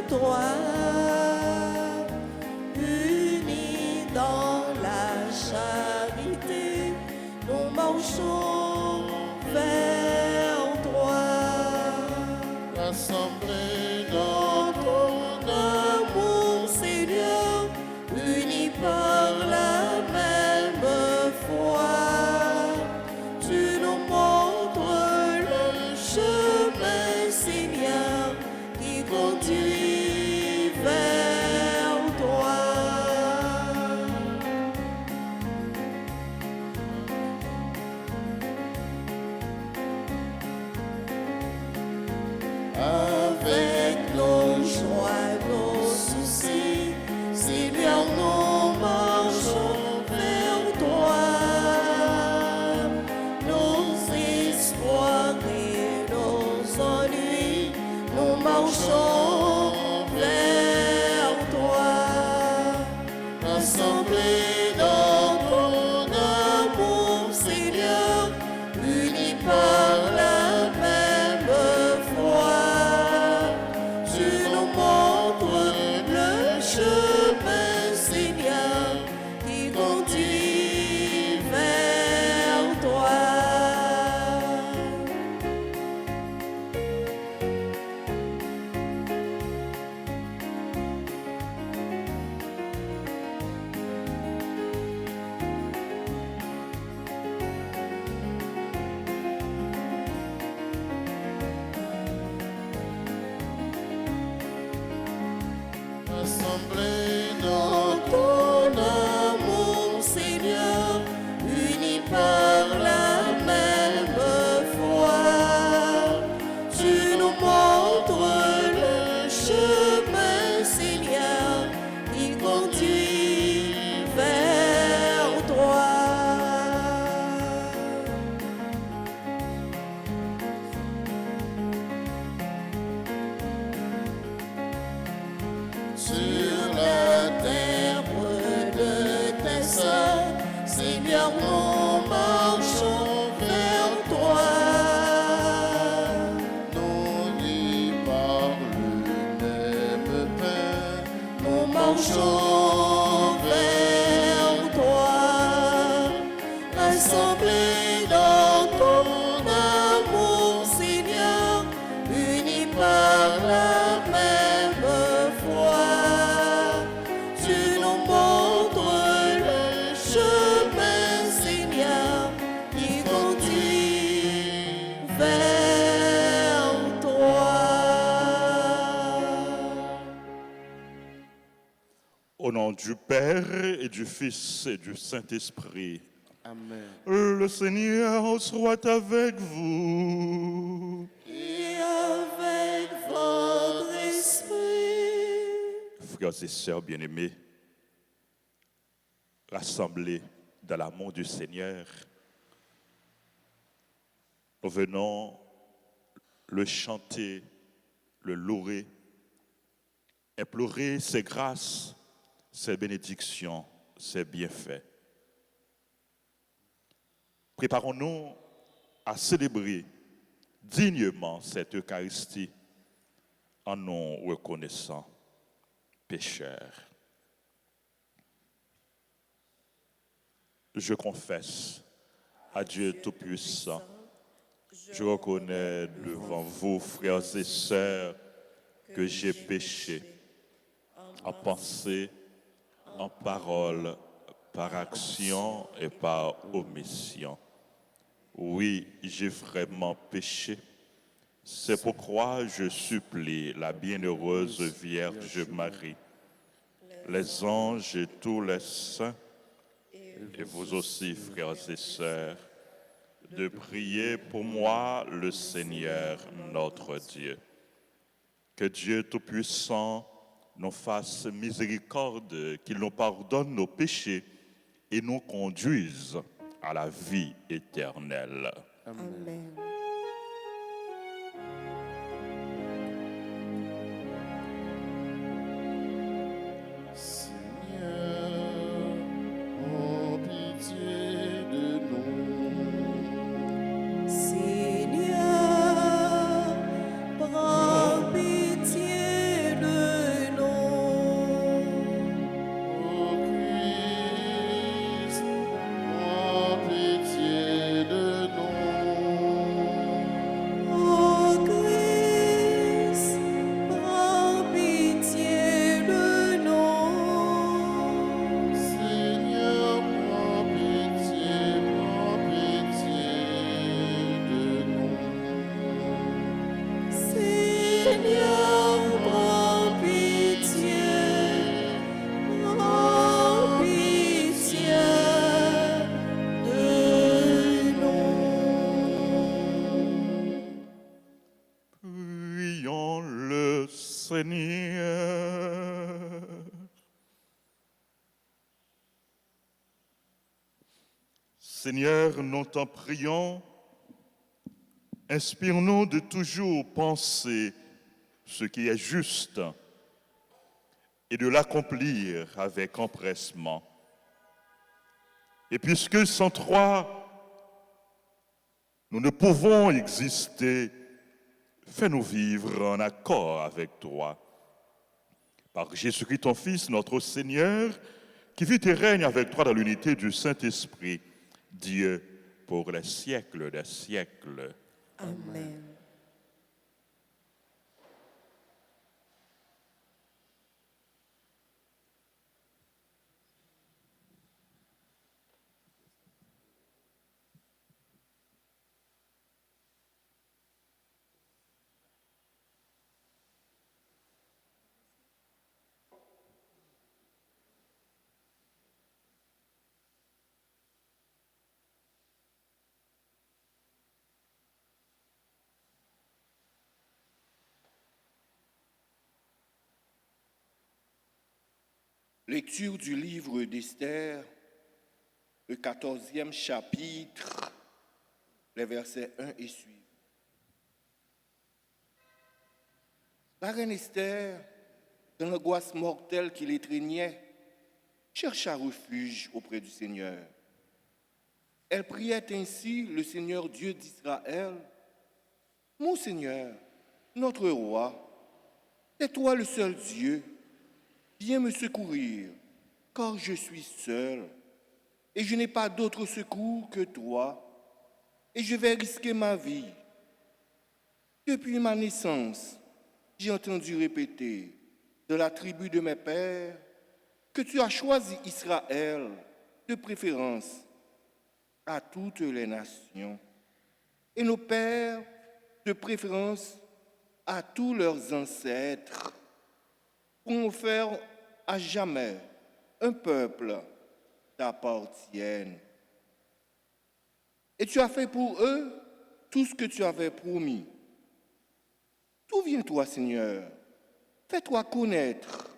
toi, unis dans la charité, nous marchons vers toi. Rassemblés Dans ton amour, Seigneur, unis par la même foi, tu nous montres le chemin, Seigneur, qui conduit vers toi. Avec nos joies, nos soucis, Seigneur, nous marchons vers toi. Nos espoirs et nos ennuis, nous marchons vers toi. Rassemblés dans ton amour, Seigneur, unis par la même foi, tu nous montres le chemin, Seigneur, qui conduit vers toi. rassemblés Dans ton amour, Seigneur, unis par la même foi, tu nous montres le chemin, Seigneur, qui conduit vers toi. Sur la terre de tes sœurs, Seigneur, nous marchons vers toi. nourris par le même pain. Nous marchons vers toi, rassemblés dans ton amour, Seigneur, unis par la même foi. Tu nous montres le chemin, Seigneur, qui conduit vers toi. Au nom du Père et du Fils et du Saint-Esprit, Amen. le Seigneur soit avec vous. Et avec votre esprit. Frères et sœurs bien-aimés, rassemblés dans l'amour du Seigneur, nous venons le chanter, le louer, implorer ses grâces, ses bénédictions, ses bienfaits. Préparons-nous à célébrer dignement cette Eucharistie en nous reconnaissant pécheurs. Je confesse à Dieu Tout-Puissant, je reconnais devant vous, frères et sœurs, que j'ai péché en pensée, en parole, par action et par omission. Oui, j'ai vraiment péché. C'est pourquoi je supplie la bienheureuse Vierge Marie, les anges et tous les saints, et vous aussi, frères et sœurs, de prier pour moi le Seigneur notre Dieu. Que Dieu Tout-Puissant nous fasse miséricorde, qu'il nous pardonne nos péchés et nous conduise à la vie éternelle. Amen. Seigneur, oh pitié de nous. Seigneur, prends pitié de Seigneur. Seigneur, nous t'en prions, inspire-nous de toujours penser ce qui est juste et de l'accomplir avec empressement. Et puisque sans toi, nous ne pouvons exister, fais-nous vivre en accord avec toi. Par Jésus-Christ, ton Fils, notre Seigneur, qui vit et règne avec toi dans l'unité du Saint-Esprit, Dieu pour les siècles des siècles. Amen. Lecture du livre d'Esther, le 14e chapitre, les versets 1 et suivants. La reine Esther, dans l'angoisse mortelle qui l'étreignait, chercha refuge auprès du Seigneur. Elle priait ainsi le Seigneur Dieu d'Israël. « Mon Seigneur, notre roi, c'est toi le seul Dieu. Viens me secourir, car je suis seul, et je n'ai pas d'autre secours que toi, et je vais risquer ma vie. Depuis ma naissance, j'ai entendu répéter de la tribu de mes pères que tu as choisi Israël de préférence à toutes les nations, et nos pères de préférence à tous leurs ancêtres, pour en faire à jamais un peuple t'appartienne. Et tu as fait pour eux tout ce que tu avais promis. D'où viens-toi, Seigneur? Fais-toi connaître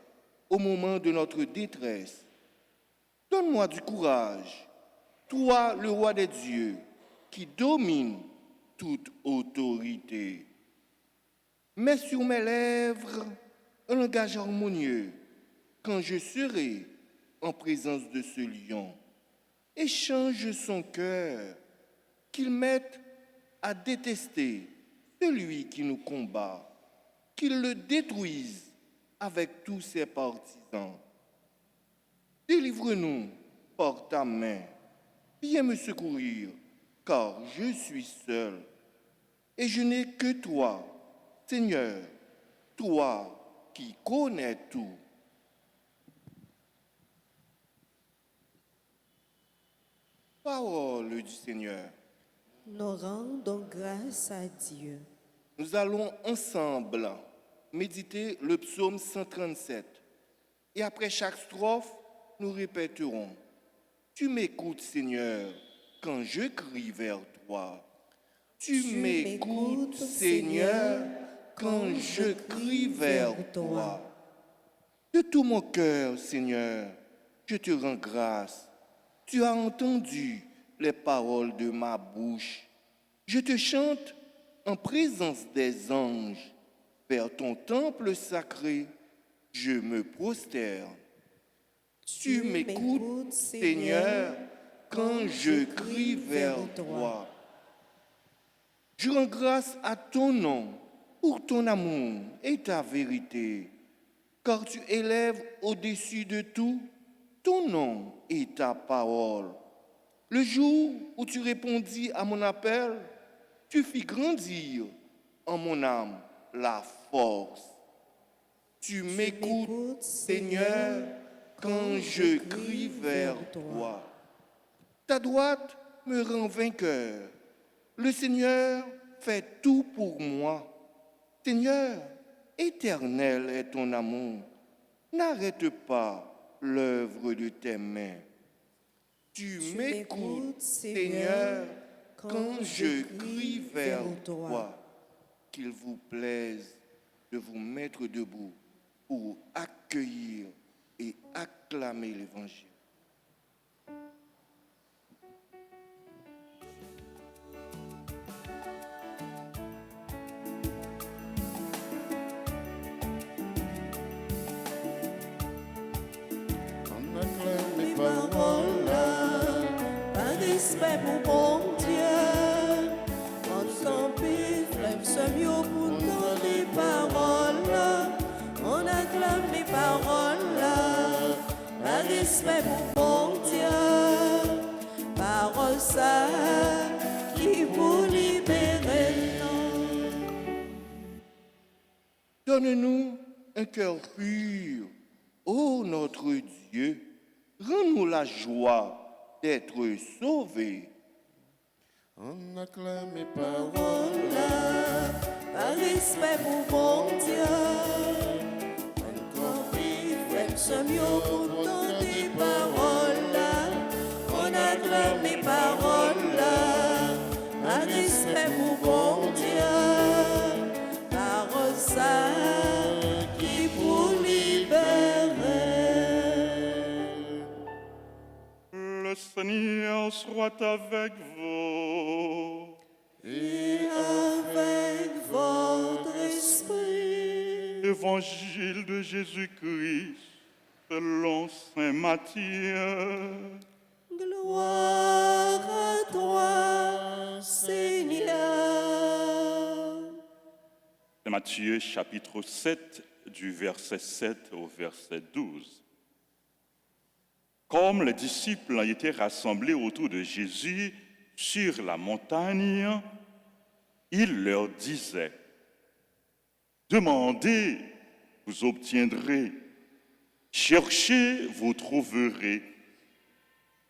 au moment de notre détresse. Donne-moi du courage, toi, le roi des dieux, qui domine toute autorité. Mets sur mes lèvres un langage harmonieux quand je serai en présence de ce lion. Et change son cœur, qu'il mette à détester celui qui nous combat, qu'il le détruise avec tous ses partisans. Délivre-nous par ta main, viens me secourir, car je suis seul, et je n'ai que toi, Seigneur, toi qui connais tout. Parole du Seigneur. Nous rendons grâce à Dieu. Nous allons ensemble méditer le psaume 137. Et après chaque strophe, nous répéterons « Tu m'écoutes, Seigneur, quand je crie vers toi. Tu m'écoutes, Seigneur, quand je crie vers toi. De tout mon cœur, Seigneur, je te rends grâce. Tu as entendu les paroles de ma bouche. Je te chante en présence des anges. Vers ton temple sacré, je me prosterne. Tu m'écoutes, Seigneur, quand je crie vers toi. Je rends grâce à ton nom pour ton amour et ta vérité, car tu élèves au-dessus de tout ton nom et ta parole. Le jour où tu répondis à mon appel, tu fis grandir en mon âme la force. Tu m'écoutes, Seigneur, quand je crie vers toi. Ta droite me rend vainqueur. Le Seigneur fait tout pour moi. Seigneur, éternel est ton amour. N'arrête pas l'œuvre de tes mains. Tu m'écoutes, Seigneur, quand je crie vers toi. Qu'il vous plaise de vous mettre debout pour accueillir et acclamer l'Évangile. On acclame les Les paroles. paroles, par respect pour bon Dieu. On campé, fleuve ce mieux pour entendre les paroles. On acclame les paroles, par respect pour bon Dieu. Parole ça qui vous libérer. Donne-nous un cœur pur, ô notre Dieu. Rends-nous la joie d'être sauvés. On acclame les paroles. Paroles, par respect pour bon Dieu. On fait ce mieux pour entendre les paroles. On acclame les paroles, par respect pour bon Dieu. Parole ça qui vous libérer. Le Seigneur soit avec vous. Et avec votre esprit. Évangile de Jésus-Christ selon saint Matthieu. Gloire à toi, Seigneur. Saint Matthieu chapitre 7 du verset 7 au verset 12. Comme les disciples étaient rassemblés autour de Jésus sur la montagne, il leur disait, « Demandez, vous obtiendrez. Cherchez, vous trouverez.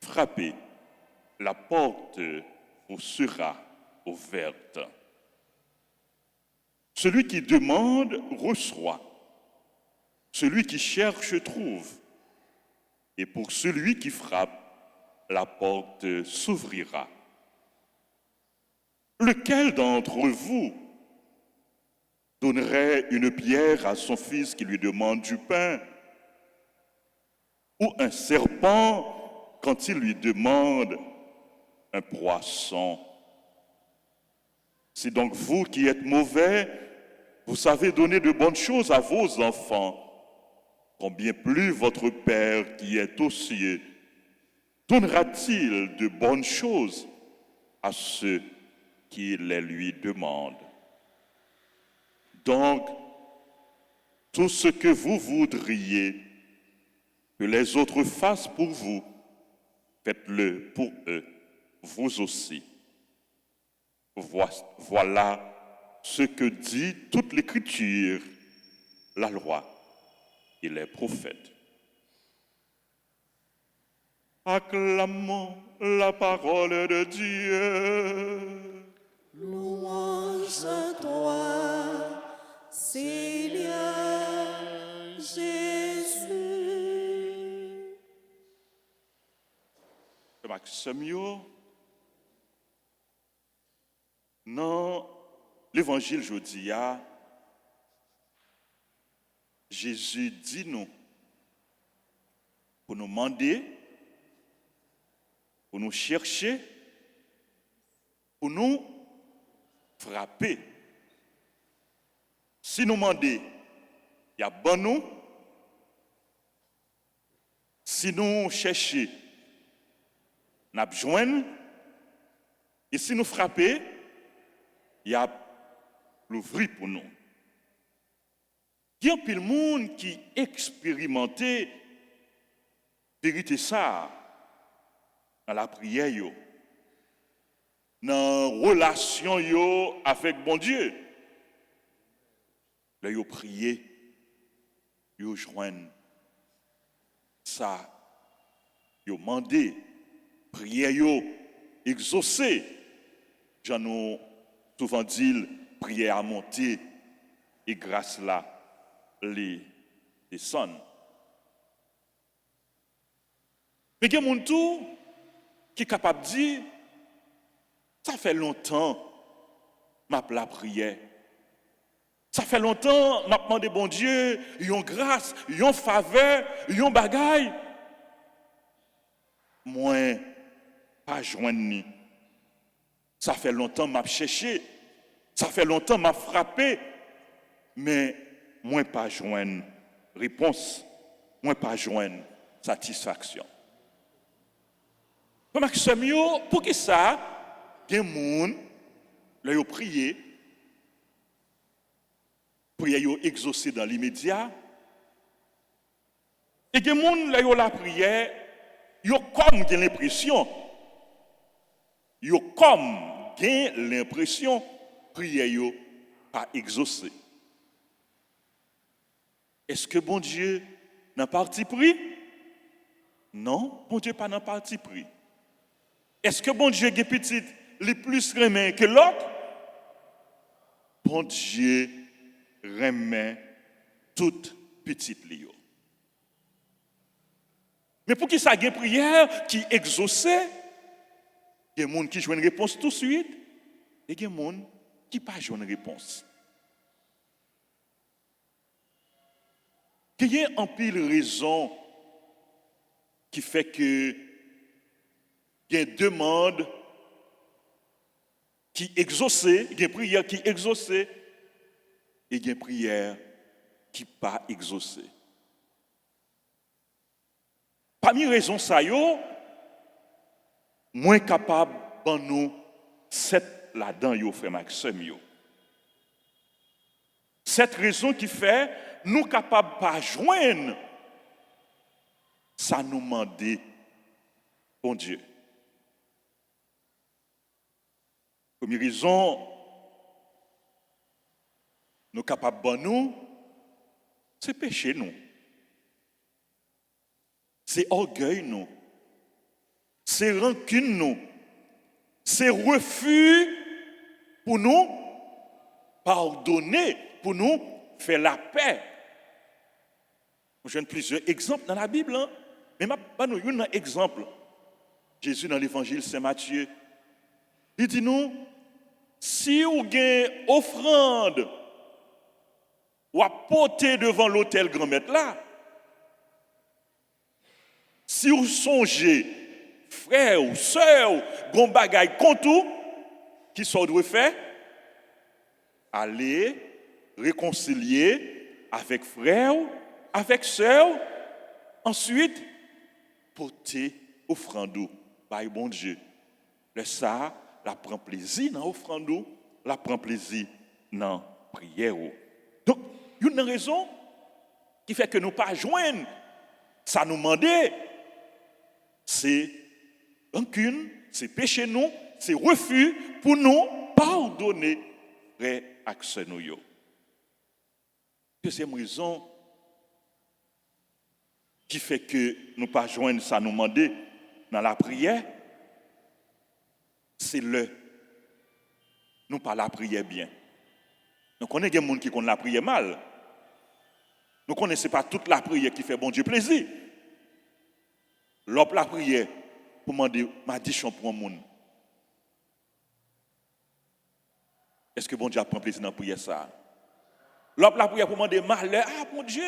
Frappez, la porte vous sera ouverte. Celui qui demande reçoit. Celui qui cherche trouve. Et pour celui qui frappe, la porte s'ouvrira. Lequel d'entre vous donnerait une pierre à son fils qui lui demande du pain? Ou un serpent quand il lui demande un poisson? Si donc vous qui êtes mauvais, vous savez donner de bonnes choses à vos enfants, combien plus votre Père qui est aux cieux donnera-t-il de bonnes choses à ceux qui les lui demandent? Donc, tout ce que vous voudriez que les autres fassent pour vous, faites-le pour eux, vous aussi. Voilà ce que dit toute l'Écriture, la loi et les prophètes. Acclamons la parole de Dieu. Louange à toi, Seigneur Jésus. Maximio, dans l'évangile aujourd'hui, Jésus dit nous pour nous demander, pour nous chercher, pour nous frapper. Si nous demandons, il y a bon nous. Si nous cherchons, nous besoin. Et si nous frappons, il y a l'ouvrir pour nous. Il y a un peu de monde qui expérimentait vérité ça dans la prière, dans la relation avec bon Dieu. Là, ils prié, ils joignent ça, ils demandé, prière exaucée. J'en ai souvent dit, prière à monter et grâce là, les descendent. Mais il y a mon tour qui est capable de dire, ça fait longtemps, ma la prière. Ça Ça fait longtemps, m'a demandé bon Dieu, yon grâce, yon faveur, yon bagaille. Moi, pas joindre ni. Ça fait longtemps m'a cherché. Ça fait longtemps m'a frappé. Mais moi pas joindre réponse. Moi pas joindre satisfaction. Pour qui ça, il y a des gens qui ont prié, prière exaucée dans l'immédiat. Et il y a des gens qui ont la prière, ils ont comme l'impression, prière pas exaucée. Est-ce que bon Dieu n'a pas parti pris? Non, bon Dieu pas n'a pas parti pris. Est-ce que bon Dieu est petit, les plus remet que l'autre? Bon Dieu remet toute petite lio. Mais pour qui ça y a une prière qui exaucée, il y a des gens qui jouent une réponse tout de suite, et il y a des gens qui ne jouent pas une réponse. Il y a en pile raison qui fait que il y a une demande qui exaucée, il y a une prière qui exaucée, et il y a une prière qui pas exaucée. Parmi les raisons ça yo, moins capable de nous cette là-dedans yo frère Maxime yo. Cette raison qui fait nous capables pas joindre ça nous demande bon Dieu. Première raison nous capables de nous c'est péché nous. C'est orgueil nous. C'est rancune nous. C'est refus pour nous pardonner, pour nous faire la paix. Je donne plusieurs exemples dans la Bible, hein? Mais je vais un exemple. Jésus dans l'évangile Saint-Matthieu, il dit nous, si vous avez une offrande ou à porter devant l'autel grand-maître là, si vous songez, frère ou soeur, gon bagay kontou, qui sont doit faire? Aller réconcilier avec frère, avec soeur, ensuite porter offrande par bon Dieu. Le ça, la prend plaisir dans offrande, la prend plaisir dans prière. Donc, une raison qui fait que nous pas joindre, ça nous demandait, c'est rancune, c'est péché nous, c'est refus pour nous pardonner frère accès nous yo. Deuxième raison qui fait que nous pas joindre ça nous demander dans la prière, c'est nous pas la prière bien. Nous connaissons des gens qui connaissent la prière mal. Nous ne connaissons pas toute la prière qui fait bon Dieu plaisir. L'op la prière pour demander madichon pour un monde. Est-ce que bon Dieu prend plaisir dans la prière ça? L'op la prière pour demander malheur. Ah bon Dieu,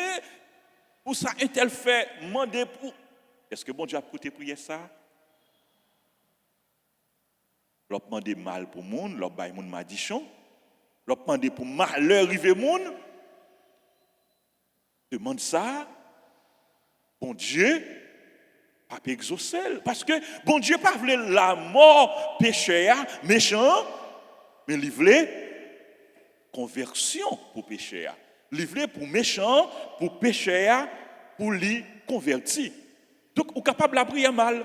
pour ça un tel fait, demander pour. Est-ce que bon Dieu a écouté prière ça? L'op demander mal pour monde, l'op bail monde madichon. L'op demander pour malheur arriver monde. Demande ça. Bon Dieu pas exaucer parce que bon Dieu pas voulait la mort pécheur méchant mais il voulait conversion pour pécheur. Il voulait pour méchant pour pécheur pour lui convertir. Donc on capable la prier mal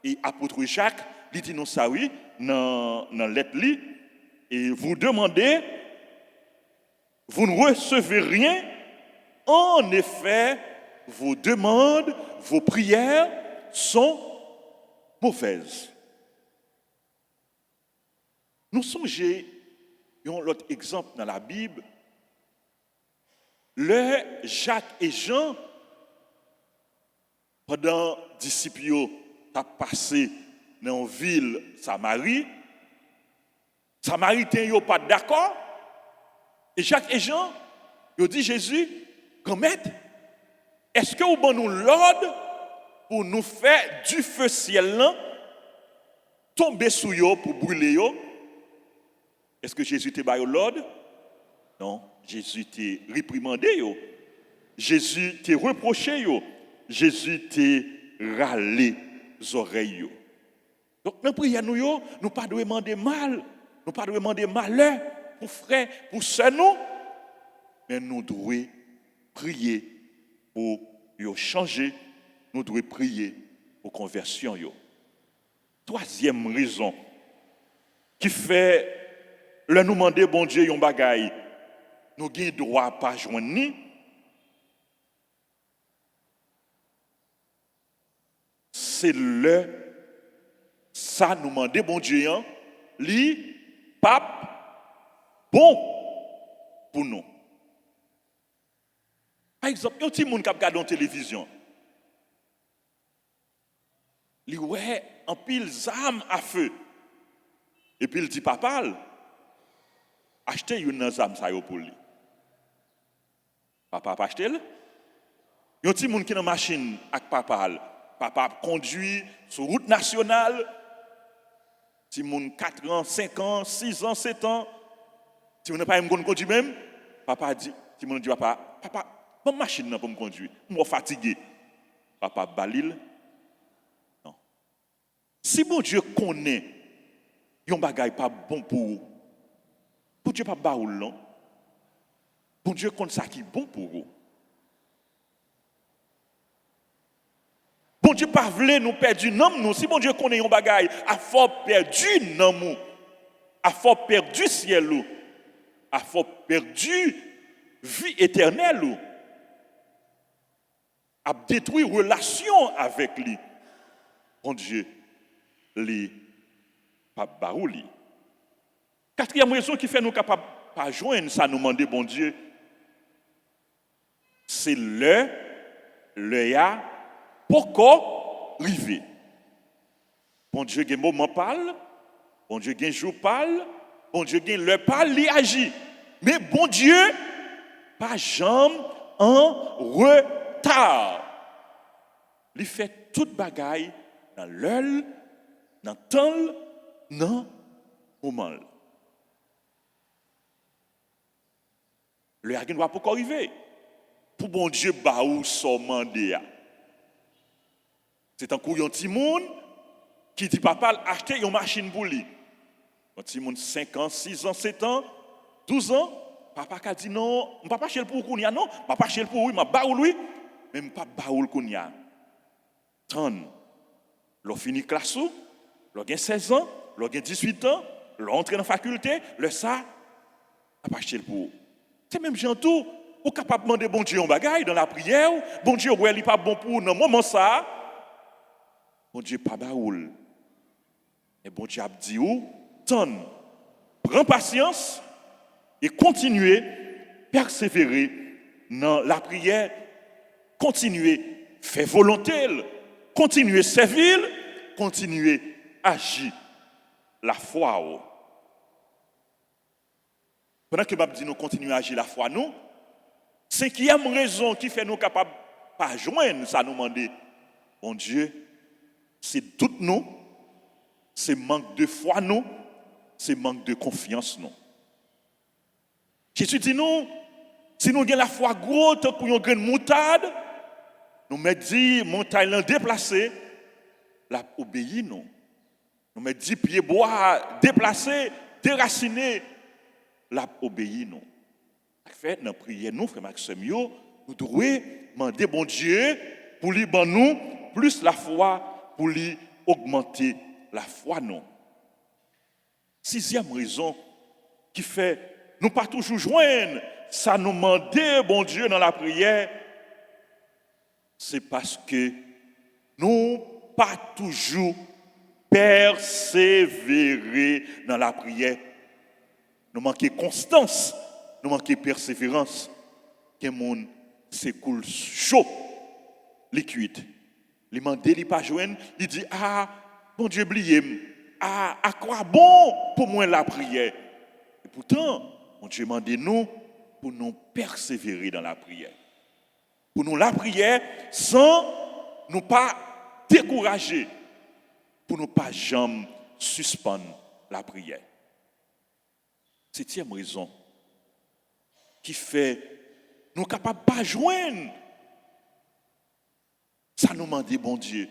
et apôtre Jacques il dit non ça oui dans lettre li et vous demandez vous ne recevez rien en effet vos demandes vos prières sont mauvaises. Nous songeons, l'autre exemple dans la Bible, le Jacques et Jean, pendant disciples ont passé dans une ville Samarie, Samaritains n'ont pas d'accord, Et Jacques et Jean, ils ont dit Jésus, grand maître, est-ce que vous avez nous l'ordre pour nous faire du feu ciel là, tomber sur eux pour brûler eux? Est-ce que Jésus t'a donné l'ordre? Non, Jésus t'a réprimandé eux. Jésus t'a reproché eux. Jésus t'a râlé les oreilles. Donc, dans la prière, nous ne pas demander mal, nous pas demander malheur pour frères, pour sœurs, nous, mais nous devons prier pour changer, nous devons prier pour conversion. Troisième raison qui fait le nous demander, bon Dieu, yon bagay, nous avons droit pas joindre ni. C'est ça nous demander, bon Dieu, li pape bon pour nous. Par exemple, il y a un petit monde qui regarde la télévision. Il ouais en pile d'armes à feu. Et puis il dit papa, achetez une arme ça pour lui. Papa pas acheter. Il y a un petit monde qui est dans la machine avec papa. Papa conduit sur route nationale. Si moun 4 ans, 5 ans, 6 ans, 7 ans, si vous n'avez pas me conduire même, papa dit, si moun dit papa, bonne machine pour me conduire, je suis fatigué. Papa balil. Non. Si bon Dieu connaît yon bagay pas bon pour vous, bon Dieu pas baoul non. Bon Dieu connaît ça qui est bon pour vous. Bon Dieu pas voulu nous perdre nous. Si bon Dieu connaît yon bagay, a fort perdu nous. A fort perdu ciel. A fort perdu vie éternelle. A détruit relation avec lui. Bon Dieu, lui pas baouli. Quatrième raison qui fait nous capables pas joindre ça nous demander bon Dieu, c'est le ya pourquoi river. Bon Dieu, il y a un moment parle, bon Dieu, il y a un jour parle, bon Dieu, il y a le parle, il agit. Mais bon Dieu, pas jamais en retard. Il fait toute bagaille dans l'heure, dans le temps, dans le moment. Le ne doit pas arriver. Pour bon Dieu, baou son mandat. C'est un couillon petit monde qui dit papa acheter une machine pour lui. Un petit monde 5 ans, 6 ans, 7 ans, 12 ans, papa a dit non, je ne vais pas acheter pour kounya non, papa acheter pour lui, je baou lui, mais je ne vais pas baou kounya. Tant l'on finit classe, l'on a 16 ans, l'on a 18 ans, l'on entre dans la faculté, le ça, je ne vais pas acheter pour lui. C'est même gentil, ou capable de demander bon Dieu un bagaille dans la prière, bon Dieu ouais, il n'est pas bon pour dans moment ça. Bon Dieu pas baoul. Et bon Dieu a dit ou tonne. Prends patience et continuez persévérer dans la prière, continuez faire volonté, continuez servir, continuez agir la foi. Pendant que m'a dit nous continuons à agir la foi nous, cinquième raison qui fait nous capables pas joindre ça nous demander bon Dieu, c'est tout nous, c'est manque de foi nous, c'est manque de confiance nous. Jésus dit nous, si nous avons la foi grosse pour une grande moutarde, nous mettons 10 montagnes déplacées, la obéir nous. Nous mettons 10 pieds bois déplacés, déracinés, la obéir nous. Fait dans prière nous frère Maxime nous devons demander bon Dieu pour lui ban nous plus la foi pour lui augmenter la foi non. Sixième raison qui fait nous pas toujours joindre ça nous demander bon Dieu dans la prière, c'est parce que nous pas toujours persévérer dans la prière. Nous manquons constance, nous manquons persévérance. Que le monde s'écoule chaud, liquide. Il m'a dit, il pas joindre, il dit bon Dieu oublié, à quoi bon pour moi la prière. Et pourtant, mon Dieu m'a dit nous pour nous persévérer dans la prière. Pour nous la prière sans nous pas décourager, pour nous pas jamais suspendre la prière. Septième raison qui fait nous capables pas joindre ça nous demande bon Dieu.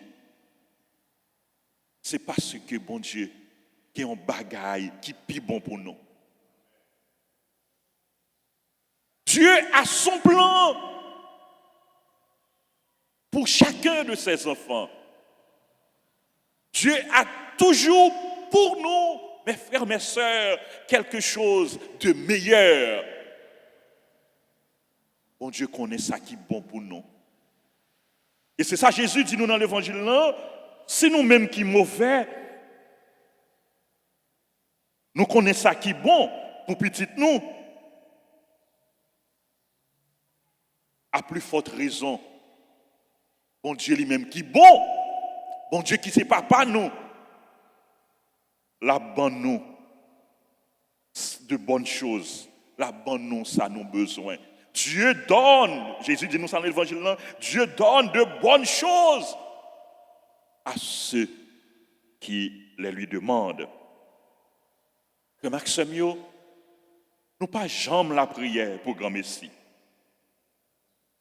C'est parce que bon Dieu qui est un bagaille qui est plus bon pour nous. Dieu a son plan pour chacun de ses enfants. Dieu a toujours pour nous, mes frères, mes sœurs, quelque chose de meilleur. Bon Dieu connaît ça qui est bon pour nous. Et c'est ça Jésus dit nous dans l'évangile là, c'est nous-mêmes qui sommes mauvais. Nous connaissons ça qui est bon pour petit nous. À plus forte raison, bon Dieu lui-même qui est bon, bon Dieu qui c'est papa nous, la bonne nous de bonnes choses, la bonne nous ça nous besoin. Dieu donne, Jésus dit nous dans l'évangile là, Dieu donne de bonnes choses à ceux qui les lui demandent. Remarque Samuel, nous pas jamais la prière pour grand Messie.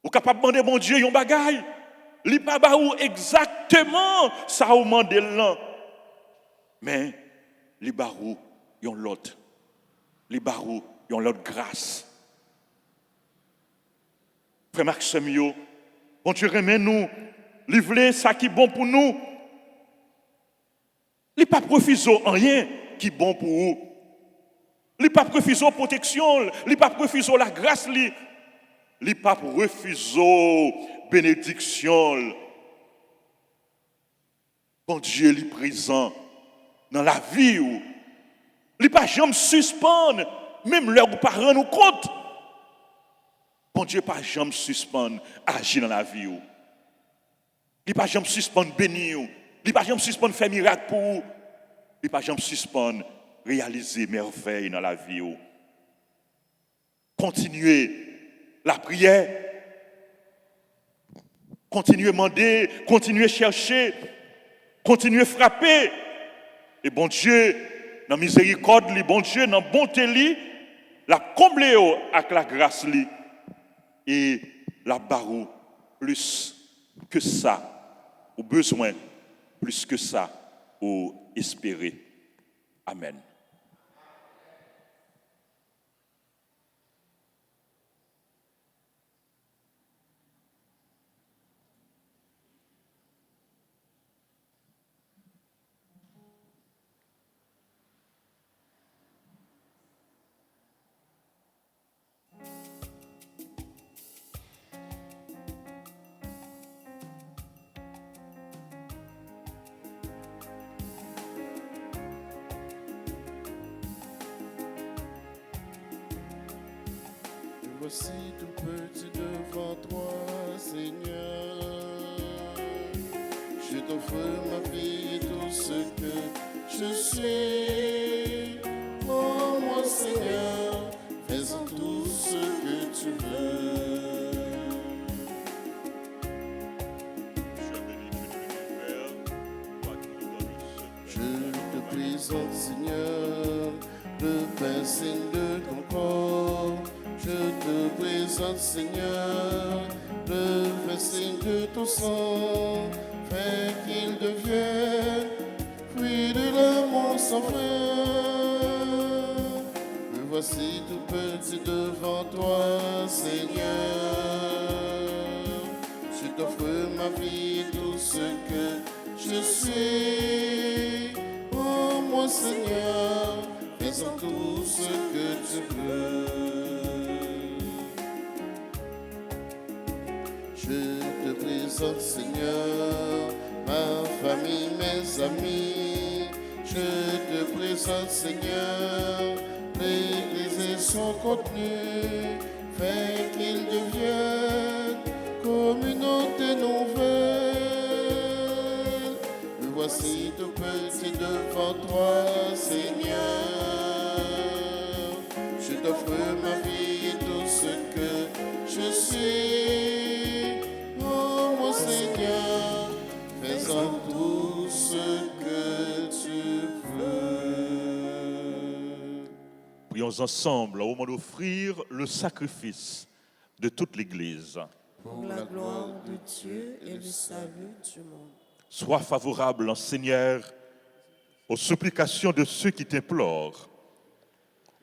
Ou capable de demander bon Dieu yon bagaille, li pa ba ou exactement ça ou mande là. Mais li ba ou yon l'autre. Li ba ou yon l'autre grâce. Frère Marc Samuel, bon Dieu remet nous, li vle ça qui bon pour nous. Li pas refuser rien qui bon pour vous. Li pas refuser protection, li pas refuser la grâce li. Li pas refuser bénédiction. Bon Dieu li présent dans la vie ou li pas jamais suspendre même leur parents nous compte. Bon Dieu pas jamais suspendre agir dans la vie ou. Li pas jamais suspendre bénir ou. Li pas jamais suspendre faire miracle pour ou. Li pas jamais suspendre réaliser merveille dans la vie ou. Continuez la prière, continuez demander, continuez chercher, continuez frapper. Et bon Dieu, dans la miséricorde, bon Dieu, dans la bonté, la combler avec la grâce et la barre plus que ça, au besoin, plus que ça, au espérer. Amen. Voici tout petit devant toi, Seigneur. Je t'offre ma vie et tout ce que je suis. Oh mon Seigneur, fais-en tout ce que tu veux. Je te présente, Seigneur, le pain signe de ton corps. Je te présente, Seigneur, le vrai signe de ton sang, fais qu'il devienne fruit de l'amour sans fin. Me voici tout petit devant toi, Seigneur. Je t'offre ma vie, tout ce que je suis. Oh mon Seigneur, fais-en tout ce que tu veux. Je te présente, Seigneur, ma famille, mes amis. Je te présente, Seigneur, l'Église et son contenu. Fais qu'il devienne communauté nouvelle. Me voici tout petit devant toi, Seigneur. Je t'offre ma vie et tout ce prions ensemble au moment d'offrir le sacrifice de toute l'Église. Pour la gloire de Dieu et le salut du monde. Sois favorable, Seigneur, aux supplications de ceux qui t'implorent.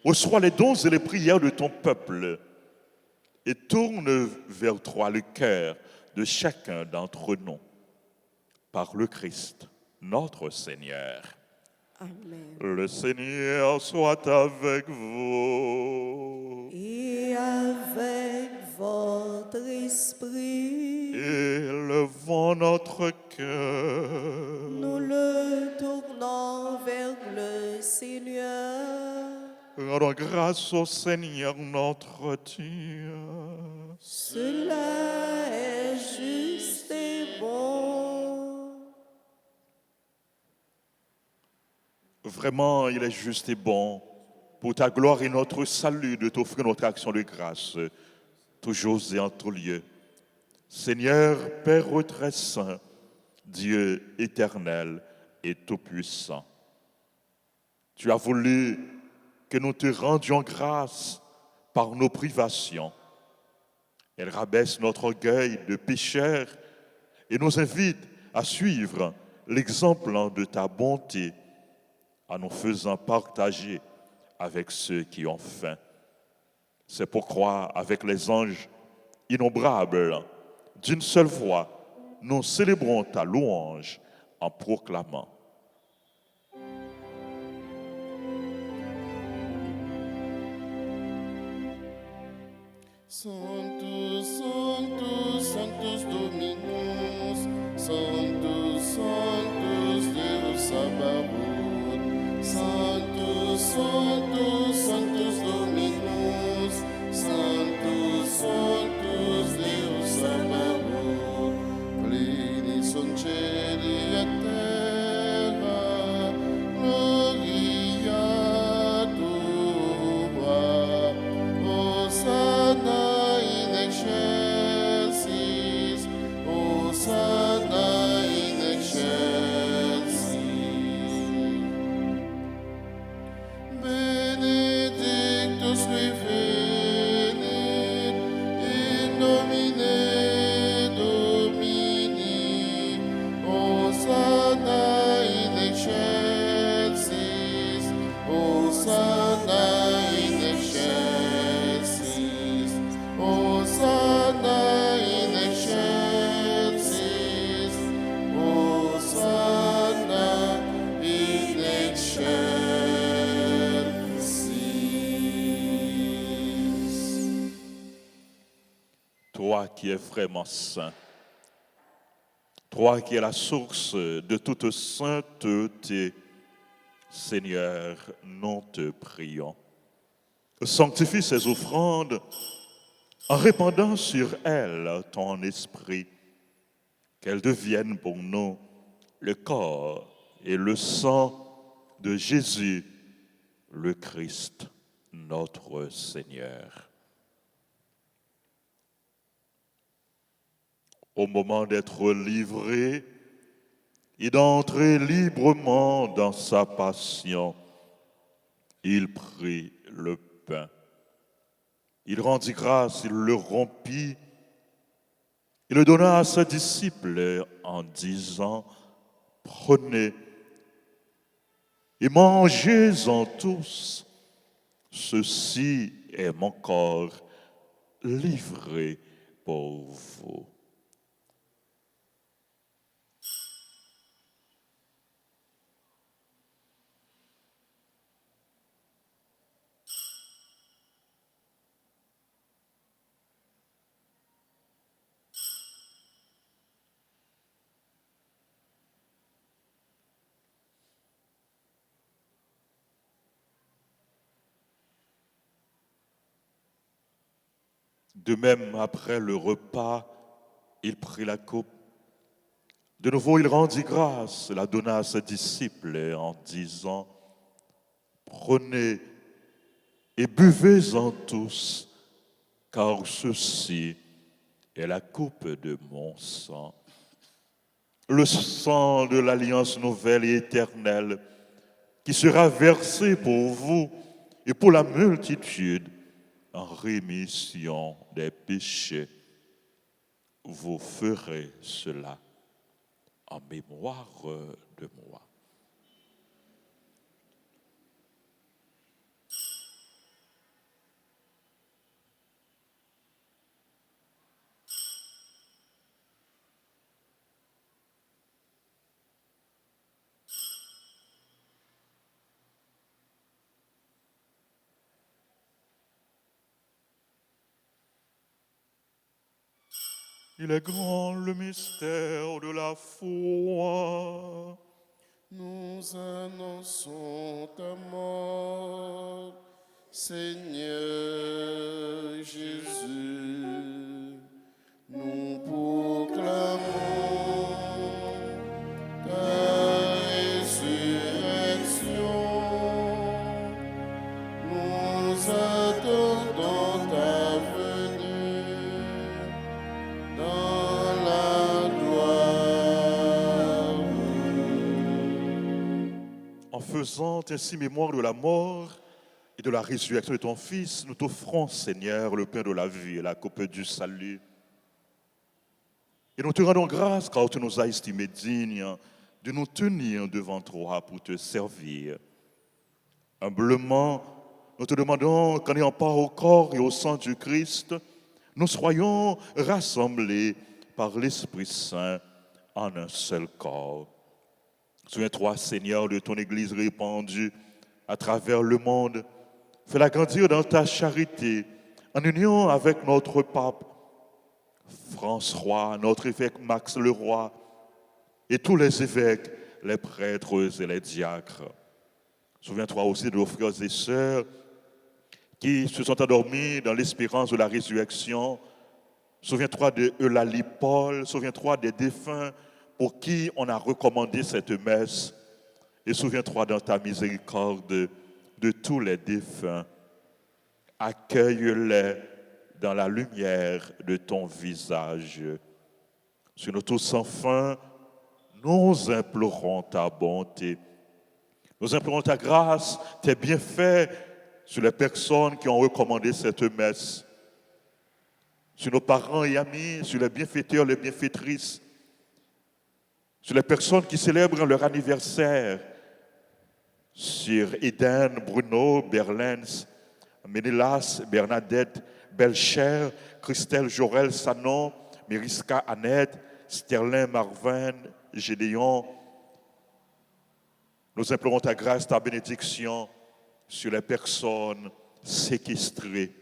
Reçois les dons et les prières de ton peuple et tourne vers toi le cœur de chacun d'entre nous. Par le Christ, notre Seigneur. Amen. Le Seigneur soit avec vous. Et avec votre esprit, Élevons notre cœur. nous le tournons vers le Seigneur. Rendons grâce au Seigneur notre Dieu. Cela est juste et bon. Vraiment, il est juste et bon, pour ta gloire et notre salut, de t'offrir notre action de grâce, toujours et en tout lieu. Seigneur, Père très saint, Dieu éternel et tout-puissant, tu as voulu que nous te rendions grâce par nos privations. Elle rabaisse notre orgueil de pécheur et nous invite à suivre l'exemple de ta bonté en nous faisant partager avec ceux qui ont faim. C'est pourquoi, avec les anges innombrables, d'une seule voix, nous célébrons ta louange en proclamant. Sanctus, Sanctus, Sanctus Dominus, Sanctus, Sanctus Deus Sabaoth, Sanctus, Sanctus, Sanctus Dominus, Sanctus, Sanctus Deus Sabaoth, pleni sunt cieli et terra, gloria tua, Hosanna in excelsis, Hosanna in excelsis. Benedictus qui venit in nomine Domini, Hosanna in excelsis, Hosanna in excelsis, Hosanna in excelsis, Hosanna in excelsis. Toi qui es vraiment saint, toi qui es la source de toute sainteté, Seigneur, nous te prions. Sanctifie ces offrandes en répandant sur elles ton esprit, qu'elles deviennent pour nous le corps et le sang de Jésus, le Christ, notre Seigneur. Au moment d'être livré et d'entrer librement dans sa passion, il prit le pain. Il rendit grâce, il le rompit, il le donna à ses disciples en disant, prenez et mangez-en tous, ceci est mon corps livré pour vous. De même, après le repas, il prit la coupe. De nouveau, il rendit grâce, la donna à ses disciples en disant, prenez et buvez-en tous, car ceci est la coupe de mon sang. Le sang de l'alliance nouvelle et éternelle qui sera versé pour vous et pour la multitude en rémission des péchés. Vous ferez cela en mémoire de moi. Il est grand le mystère de la foi. Nous annonçons ta mort, Seigneur Jésus. Nous proclamons ta résurrection. Nous attendons ta venue dans la gloire. En faisant ainsi mémoire de la mort et de la résurrection de ton Fils, nous t'offrons, Seigneur, le pain de la vie et la coupe du salut. Et nous te rendons grâce car tu nous as estimés dignes de nous tenir devant toi pour te servir. Humblement, nous te demandons qu'en ayant part au corps et au sang du Christ, nous soyons rassemblés par l'Esprit Saint en un seul corps. Souviens-toi, Seigneur, de ton Église répandue à travers le monde. Fais-la grandir dans ta charité, en union avec notre pape François, notre évêque Max Leroy, et tous les évêques, les prêtres et les diacres. Souviens-toi aussi de nos frères et sœurs qui se sont endormis dans l'espérance de la résurrection. Souviens-toi de Eulalie Paul, souviens-toi des défunts pour qui on a recommandé cette messe. Et souviens-toi dans ta miséricorde de tous les défunts. Accueille-les dans la lumière de ton visage. Sur nous tous enfin, nous implorons ta bonté. Nous implorons ta grâce, tes bienfaits sur les personnes qui ont recommandé cette messe. Sur nos parents et amis, sur les bienfaiteurs, les bienfaitrices. Sur les personnes qui célèbrent leur anniversaire. Sur Eden, Bruno, Berlens, Ménélas, Bernadette, Belcher, Christelle, Jorel, Sanon, Mériska, Annette, Sterlin, Marvin, Gédéon. Nous implorons ta grâce, ta bénédiction sur les personnes séquestrées.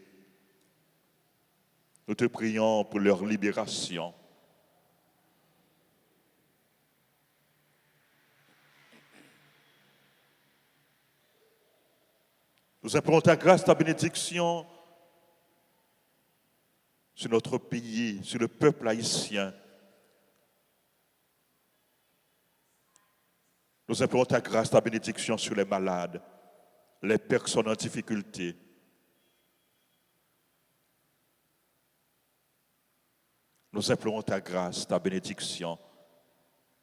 Nous te prions pour leur libération. Nous implorons ta grâce, ta bénédiction sur notre pays, sur le peuple haïtien. Nous implorons ta grâce, ta bénédiction sur les malades, les personnes en difficulté. Nous implorons ta grâce, ta bénédiction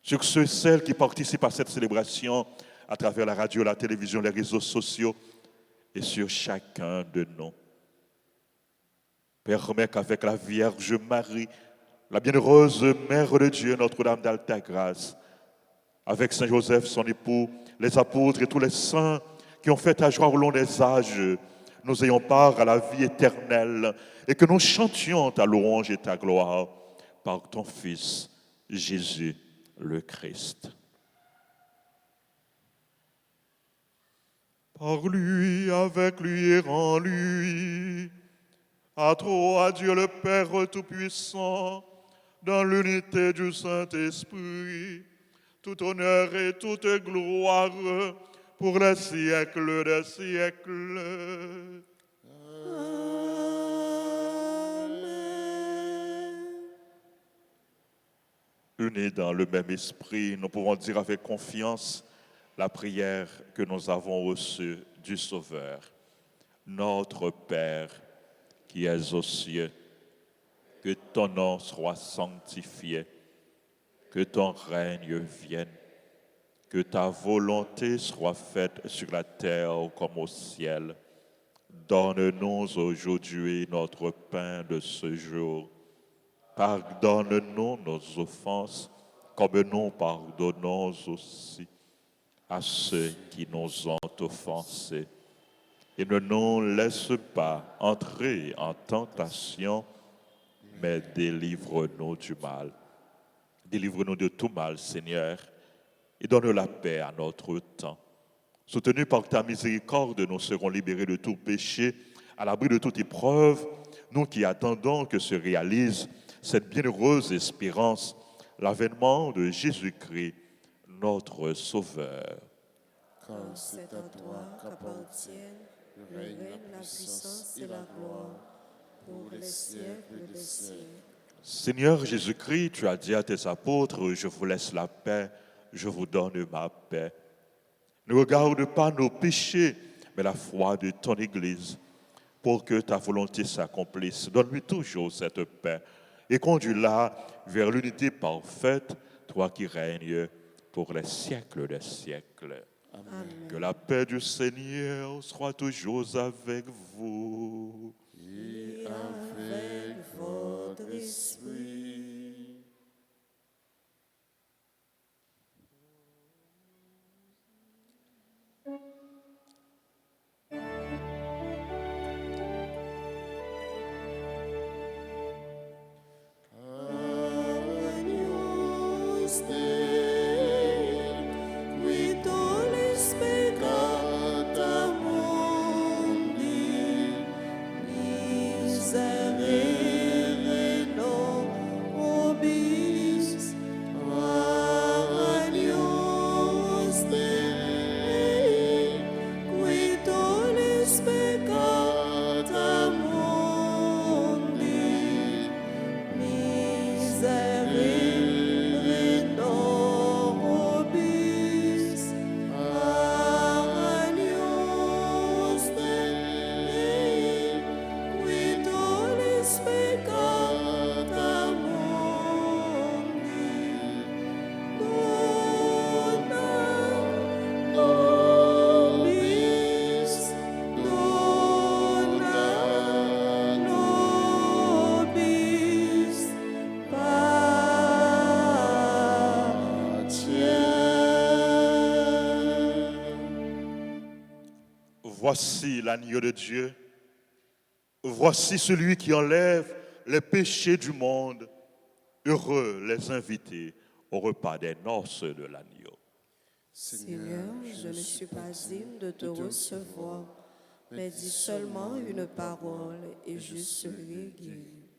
sur ceux et celles qui participent à cette célébration à travers la radio, la télévision, les réseaux sociaux et sur chacun de nous. Permets qu'avec la Vierge Marie, la bienheureuse Mère de Dieu, Notre-Dame d'Alta Grâce, avec Saint Joseph, son époux, les apôtres et tous les saints qui ont fait ta joie au long des âges, nous ayons part à la vie éternelle et que nous chantions ta louange et ta gloire par ton Fils, Jésus le Christ. Par lui, avec lui et en lui, à toi, Dieu le Père Tout-Puissant, dans l'unité du Saint-Esprit, tout honneur et toute gloire pour les siècles des siècles. Unis dans le même esprit, nous pouvons dire avec confiance la prière que nous avons reçue du Sauveur. Notre Père, qui es aux cieux, que ton nom soit sanctifié, que ton règne vienne, que ta volonté soit faite sur la terre comme au ciel. Donne-nous aujourd'hui notre pain de ce jour. Pardonne-nous nos offenses, comme nous pardonnons aussi à ceux qui nous ont offensés. Et ne nous laisse pas entrer en tentation, mais délivre-nous du mal. Délivre-nous de tout mal, Seigneur, et donne la paix à notre temps. Soutenus par ta miséricorde, nous serons libérés de tout péché, à l'abri de toute épreuve, nous qui attendons que se réalise cette bienheureuse espérance, l'avènement de Jésus-Christ, notre Sauveur. Car c'est à toi qu'appartiennent le règne, la puissance et la gloire pour les siècles des siècles. Seigneur Jésus-Christ, tu as dit à tes apôtres, je vous laisse la paix, je vous donne ma paix. Ne regarde pas nos péchés, mais la foi de ton Église, pour que ta volonté s'accomplisse. Donne-lui toujours cette paix et conduis-la vers l'unité parfaite, toi qui règnes pour les siècles des siècles. Amen. Que la paix du Seigneur soit toujours avec vous. Et avec votre esprit. Agnus Dei, qui tollis peccata mundi, miserere nobis. Agnus Dei, qui tollis peccata mundi, miserere nobis. Agnus Dei, qui tollis peccata mundi, dona nobis, dona nobis pacem. Voici l'agneau de Dieu. Voici celui qui enlève les péchés du monde. Heureux les invités au repas des noces de l'agneau. Seigneur, je ne suis pas digne de te recevoir, mais dis seulement une parole et je serai guéri.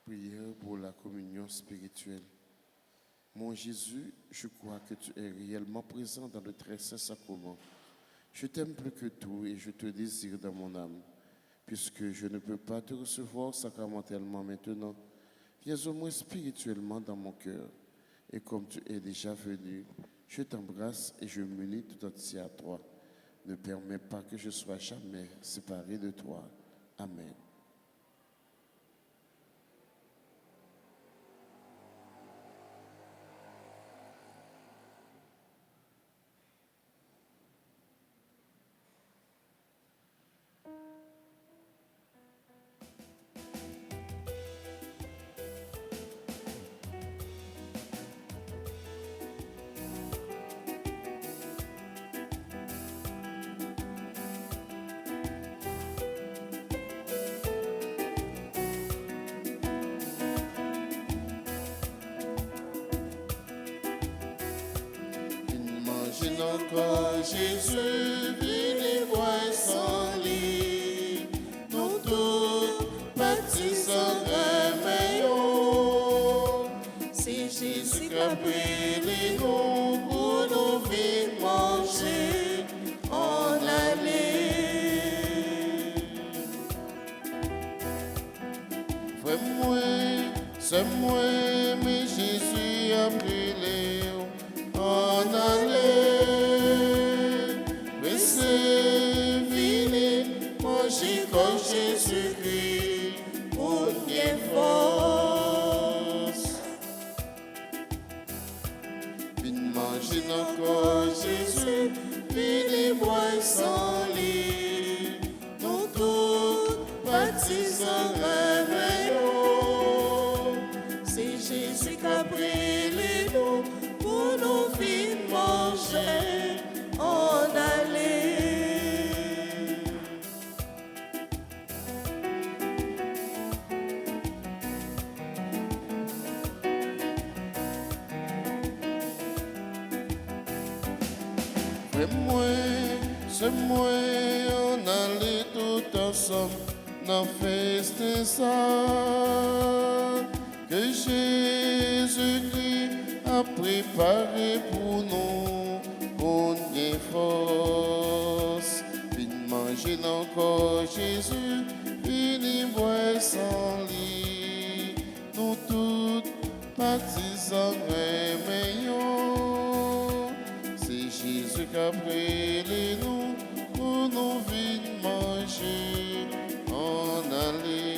Prière pour la communion spirituelle. Mon Jésus, je crois que tu es réellement présent dans le très saint sacrement. Je t'aime plus que tout et je te désire dans mon âme. Puisque je ne peux pas te recevoir sacramentellement maintenant, viens au moins spirituellement dans mon cœur. Et comme tu es déjà venu, je t'embrasse et je m'unis tout entier à toi. Ne permets pas que je sois jamais séparé de toi. Amen. Imagine encore Jésus, vini boire son lit, nous tous baptisons remeillons. Si Jésus a pris nous pour nous venir manger, en allait. Vraiment, c'est moi, mais Jésus a pris en allait. Mais c'est vini, manger comme Jésus-Christ, pour bien force. Vine manger encore Jésus. finis moi sans lit, nous tous baptisons réveillons. C'est Jésus qui a brûlé nous pour nous venir manger en aller. C'est moi, on allait tout ensemble dans fête ça que Jésus-Christ a préparé pour nous, pour nous force. Vine manger encore Jésus, vine boire sans lit, nous tous partisans réveillons. C'est Jésus qui a brûlé nous pour nous venir manger en aller.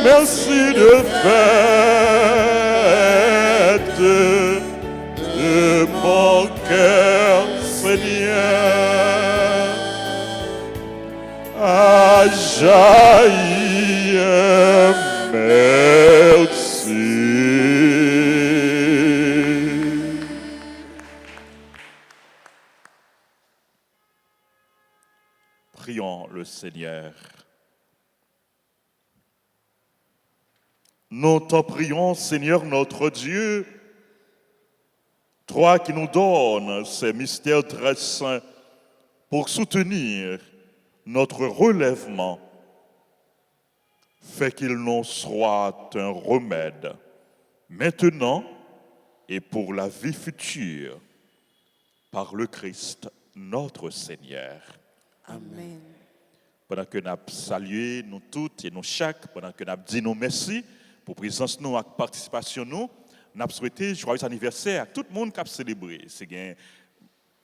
Merci de fête de mon cœur, Seigneur, a jailli. Merci. Seigneur. Nous t'en prions, Seigneur notre Dieu, toi qui nous donnes ces mystères très saints pour soutenir notre relèvement, fais qu'il nous soit un remède maintenant et pour la vie future, par le Christ notre Seigneur. Amen. Pendant que nous avons salué nous toutes et nous chaque, pendant que nous avons dit nous merci pour présence nous et participation nous avons souhaité joyeux anniversaire à tout le monde qui a célébré. C'est un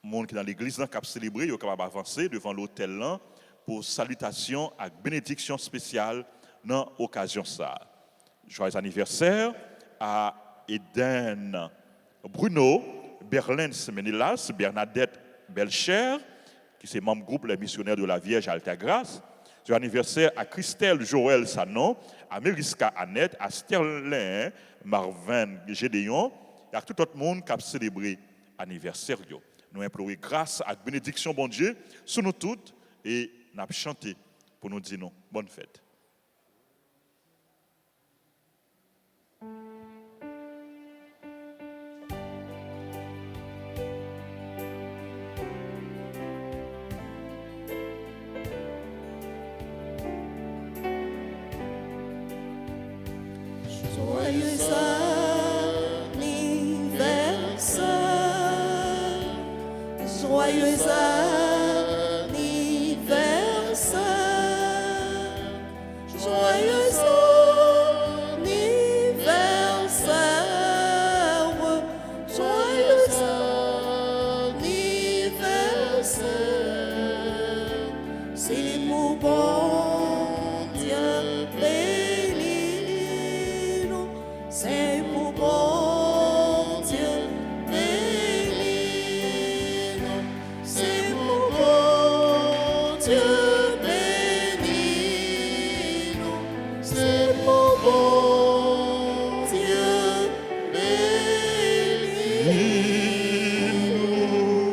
monde qui est dans l'église qui a célébré, qui est capable d'avancer devant l'autel là pour salutation et bénédiction spéciale dans l'occasion ça. Joyeux anniversaire à Eden Bruno, Berlens Menilas, Bernadette Belcher, qui est membre groupe Les Missionnaires de la Vierge Altagrace. Joyeux anniversaire à Christelle Joël Sanon, à Meriska Annette, à Sterlin Marvin Gédéon, et à tout autre monde qui a célébré l'anniversaire. Nous implorons grâce et bénédiction, bon Dieu, sur nous toutes, et nous avons chanté pour nous dire non, bonne fête. Joyeux anniversaire, joyeux anniversaire, joyeux anniversaire, joyeux anniversaire, c'est mon bon Dieu béni nous, c'est mon bon Dieu béni nous, c'est mon bon Dieu béni nous, c'est mon bon Dieu béni nous.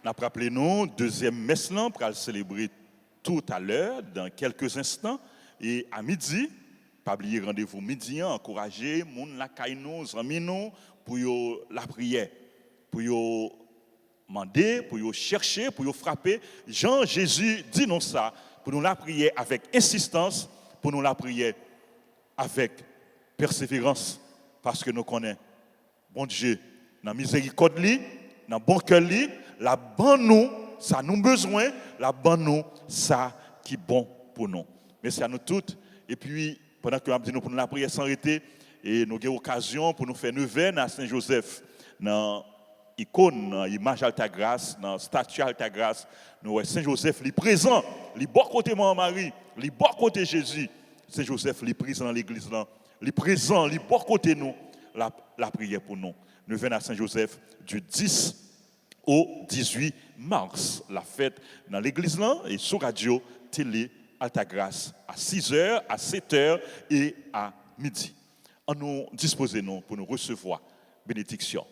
Nous avons rappelé nous, deuxième messe là, pour le célébrer tout à l'heure, dans quelques instants, et à midi, pas oublier rendez-vous midi, encourager les gens la caille nous, amis nous, pour la prière, pour demander, pour chercher, pour frapper. Jean Jésus dit nous ça, pour nous la prier avec insistance, pour nous la prier avec persévérance, parce que nous connaissons, bon Dieu, dans la miséricorde, dans le bon cœur, la bonne nous, ça nous besoin, la bonne nous, ça qui est bon pour nous. Merci à nous toutes. Et puis, pendant que nous avons dit pour nous la prière s'arrêter, et nous avons l'occasion pour nous faire neuvaine à Saint-Joseph, dans l'icône, dans l'image Altagrace, dans la statue Altagrace, nous voyons Saint-Joseph, il est présent, il est bon côté Marie, il est bon côté Jésus. Saint-Joseph, il est présent dans l'église, il est présent, il est bon côté nous, la prière pour nous. Neuvaine à Saint-Joseph du 10 au 18 mars, la fête dans l'église là et sur radio, télé, Altagrace à 6h, à 7h et à midi. En nous disposons pour nous recevoir bénédiction.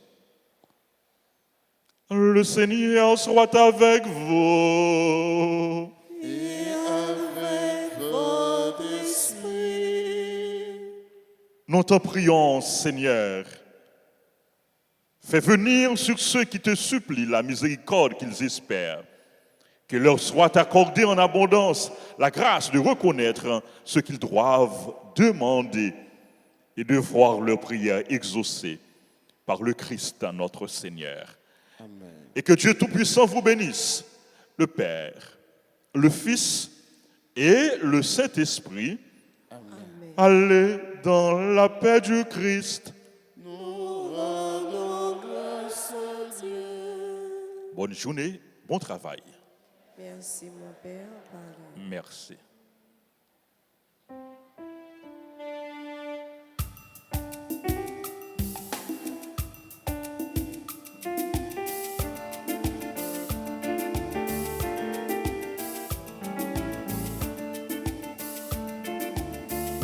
Le Seigneur soit avec vous. Et avec votre esprit. Nous te prions, Seigneur. Fais venir sur ceux qui te supplient la miséricorde qu'ils espèrent. Que leur soit accordée en abondance la grâce de reconnaître ce qu'ils doivent demander et de voir leurs prières exaucées par le Christ notre Seigneur. Amen. Et que Dieu Tout-Puissant vous bénisse, le Père, le Fils et le Saint-Esprit. Amen. Allez dans la paix du Christ. Nous rendons grâce à Dieu. Bonne journée, bon travail. Merci mon Père, pareil. Merci.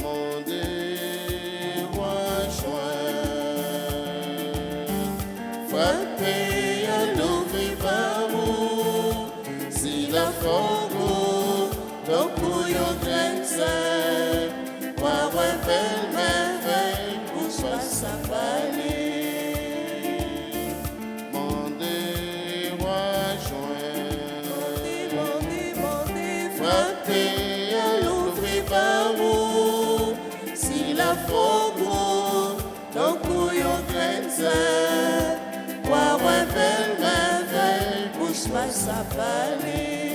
Mandez roi joint, frappez à l'ouvrir par vous, si la fogo, donc pour yon grenze, pour un bel merveille, pour soi sa palais. Mandez, roi joint, frappez à l'ouvrir par où, si la fogo, donc pour yon grenze, pour un bel merveille, pour soi sa palais.